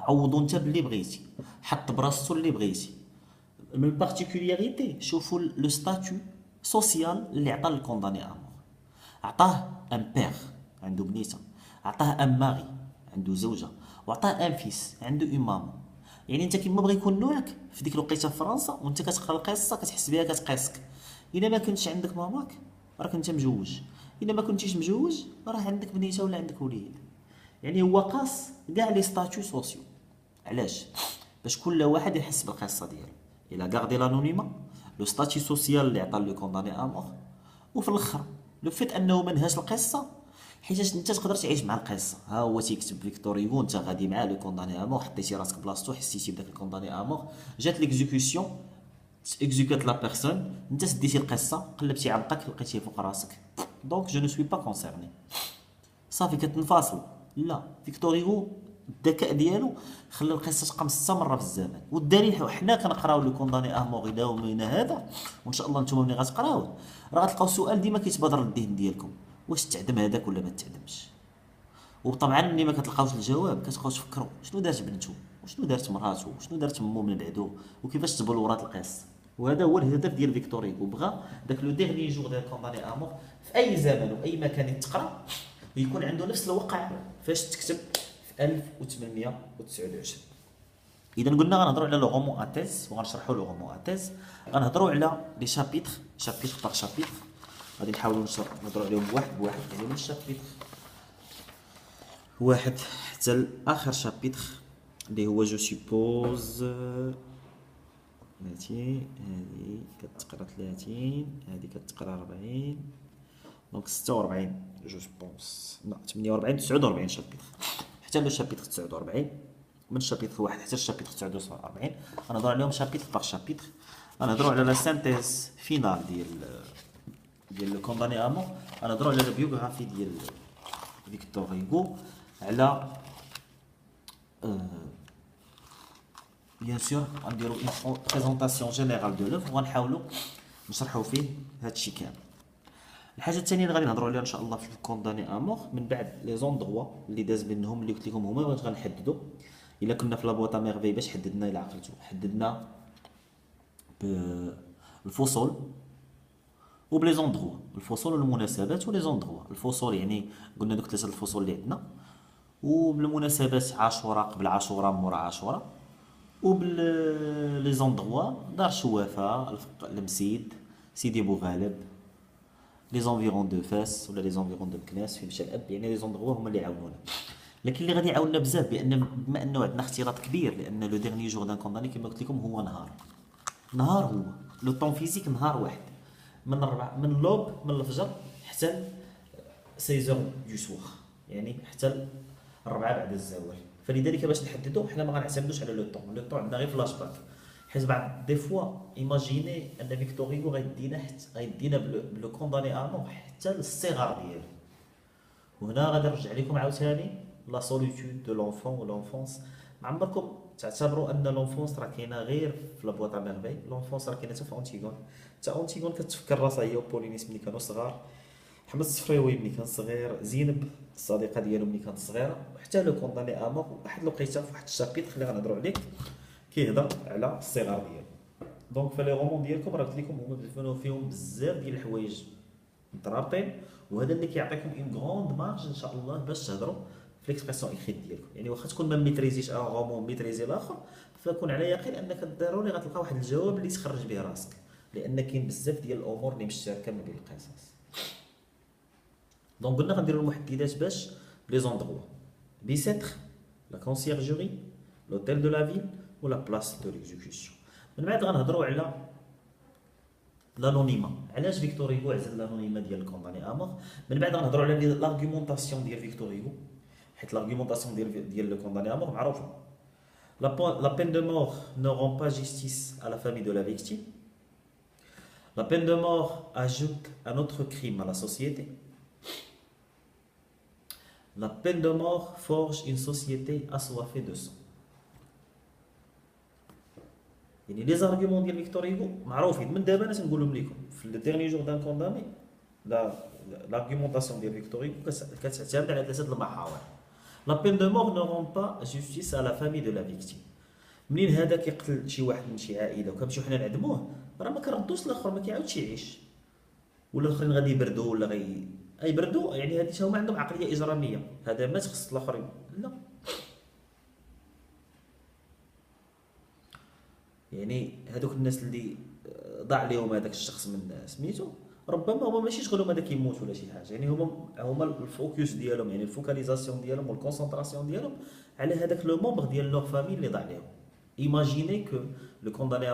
عوضو انت باللي بغيتي، حط براسو اللي بغيتي. من البارتيكوليريتي شوفوا لو ستاتيو سوسيال اللي عطاه الكونداني امور. عطاه ان بير عنده بنيته، عطاه ان ماري عنده زوجه، وعطاه ان فيس عنده اون مامون. يعني انت كيما بغى يكون نوعك في ديك الوقيته في فرنسا وانت كتقرا القصه كتحس بها كتقيسك. الا ما كنتش عندك ماماك راك انت مجوج، الا ما كنتيش مجوج راه عندك بنيته ولا عندك وليد. يعني هو قاس كاع لي ستاتيو سوسيو. علاش؟ باش كل واحد يحس بالقصه ديالو. الى غاردي لانونيما، لو ستاتيو سوسيال اللي عطا لو كونداني امور، وفي الاخر لو فيت انه ما نهاش القصه، حيتاش انت تقدر تعيش مع القصه. ها هو تيكتب فيكتور هيغو، انت غادي معاه لو كونداني امور، حطيتي راسك بلاصتو، حسيتي بداك الكونداني امور، جات ليكزيكسيون، اكزيكوت لا بيرسون، انت سديتي القصه قلبتي عمقك لقيتيه فوق راسك. دونك جو نو سوي با كونسيرني. صافي كتنفصل. لا، فيكتور هيغو الذكاء ديالو خلى القصه تبقى مستمره في الزمن، والدليل حنا كنقراو لو كونداني ا مور يومنا هذا، وان شاء الله نتوما ملي غتقراوه راه غتلقاو السؤال ديما كيتبادر للذهن ديالكم: واش تعدم هذاك ولا ما تعدمش؟ وطبعا ملي ما كتلقاوش الجواب كتبقاو تفكروا شنو دارت بنته، وشنو دارت مراتو، وشنو دارت مو من بعدو، وكيفاش تبلورات القصه. وهذا هو الهدف ديال فيكتور هيغو، بغى داك لو ديرني جور ديال كونداني ا مور في اي زمن واي مكان يتقرا ويكون عنده نفس الوقع فاش تكتب في 1829. اذا قلنا غنهضروا على لو رومون اتيز وغنشرحوا لو رومون اتيز. غنهضروا على لي شابيتر، شابيتر باغ شابيتر، غادي نحاولوا نهضروا عليهم واحد بواحد، يعني من الشابيتر واحد حتى لاخر شابيتر اللي هو جو سيبوز 30. هذه كتقرا 30، هذه كتقرا 40، دونك 46 جو بونس، لا 48 49 شابيتر حتى لو شابيتر 49. من الشابيتر واحد حتى الشابيتر 49 غنهضروا عليهم شابيتر باغ شابيتر. غنهضروا على لا سانتيز فينال ديال لو كونداني امون، غنهضروا على البيوغرافي ديال فيكتور هيغو، على بيان سور غنديرو اون بريزونطاسيون جينيرال دو لوفر وغنحاولوا نشرحوا فيه هادشي كامل. الحاجه الثانيه اللي غادي نهضروا عليها ان شاء الله في الكونداني امور من بعد لي زوندغوا اللي داز منهم اللي قلت لكم هما باش غنحددوا. الا كنا في لابواطا ميرفي باش حددنا، الا عقلتوا حددنا بالفصول وبلي زوندغوا، الفصول والمناسبات ولي زوندغوا. الفصول يعني قلنا دوك ثلاثه الفصول اللي عندنا، وبالمناسبات عاشوراء قبل عاشوراء مورا عاشوراء، وبال لي زوندغوا دار شوافه، المسيد، سيدي بوغالب، لي زونفيرون دو فاس ولا لي زونفيرون دو مكناس في مشى الاب. يعني لي زوندغوا هما اللي يعاونونا. لكن اللي غادي يعاوننا بزاف بان بما انه عندنا اختلاط كبير، لان لو ديرني جور دان كونداني كما قلت لكم هو نهار. نهار هو لو طون فيزيك نهار واحد، من لوب من الفجر حتى 16 دو سوار، يعني حتى الربعه بعد الزوال. فلذلك باش نحددو حنا ما غنعتمدوش على لو طون. لو طون عندنا غير فلاش باك، حيت بعد دي فوا ايماجيني ان فيكتور هيغو غيدينا بلو كونداني امون حتى للصغر ديالو. وهنا غادي نرجع لكم عاوتاني لا سوليتود دو لونفون و لونفونس. ما عمركم تعتبروا ان لونفونس راه كاينه غير في لابواط ميرفي، لونفونس راه كاينه حتى في اونتيغون. حتى اونتيغون كتفكر راسها هي وبولينيس ملي كانوا صغار، محمد الصفريوي ملي كان صغير، زينب الصديقه ديالو ملي كانت صغيره، وحتى لو كونداني امور واحد الوقيته في واحد الشابيتر اللي غنهضروا عليه كيهضر على الصغار ديالو. دونك فلي رومون ديالكم راه قلت لكم هما فيهم بزاف ديال الحوايج مترابطين، وهذا اللي كيعطيكم اون غروند مارج ان شاء الله باش تهضروا في ليكسبرسيون ايكريت ديالكم. يعني واخا تكون ما ميتريزيش ان رومون ميتريزي الاخر، فكون على يقين انك ضروري غتلقى واحد الجواب اللي تخرج به راسك، لان كاين بزاف ديال الامور اللي مشتركه ما بين القصص. دونك قلنا غنديروا المحددات باش لي زوندغوا: بيسيتر، لا كونسيرجوري، لوتيل دو لا فيل ولا بلاص دو ليكزيكسيون. من بعد غنهضروا على لانونيما. علاش فيكتور هيغو عزل لانونيما ديال الكونداني امور؟ من بعد غنهضروا على لارغيومونطاسيون ديال فيكتور هيغو، حيت لارغيومونطاسيون ديال لو كونداني امور معروفه. La peine de mort ne rend pas justice à la famille de la victime. La peine de mort ajoute un autre crime à la société. La peine de mort forge une société assoiffée de sang. يعني لي زارغيومون ديال فيكتور هيغو معروفين من دابا، انا تنقولهم لكم في لو ديرني جور دان كوندامي. لا لارغيومونطاسيون ديال فيكتور هيغو كتعتمد على ثلاثه المحاور. لا بين دو مور نو رون با جوستيس على فامي دو لا فيكتيم. منين هذاك يقتل شي واحد من شي عائله وكنمشيو حنا نعدموه، راه ما كنردوش الاخر، ما كيعاودش يعيش، ولا الاخرين غادي يبردوا ولا اي يبردوا. يعني هادي هما عندهم عقليه اجراميه، هذا مات خص الاخرين، لا. يعني هذوك الناس اللي ضاع لهم هذاك الشخص من سميتو، ربما هما ماشي شغلهم هذاك يموت ولا شي حاجه، يعني هما الفوكس ديالهم، يعني الفوكاليزاسيون ديالهم والكونسنتراسيون ديالهم على هذاك لو مومبر ديال لوغ فامي اللي ضاع لهم. ايماجيني كو لو كونداني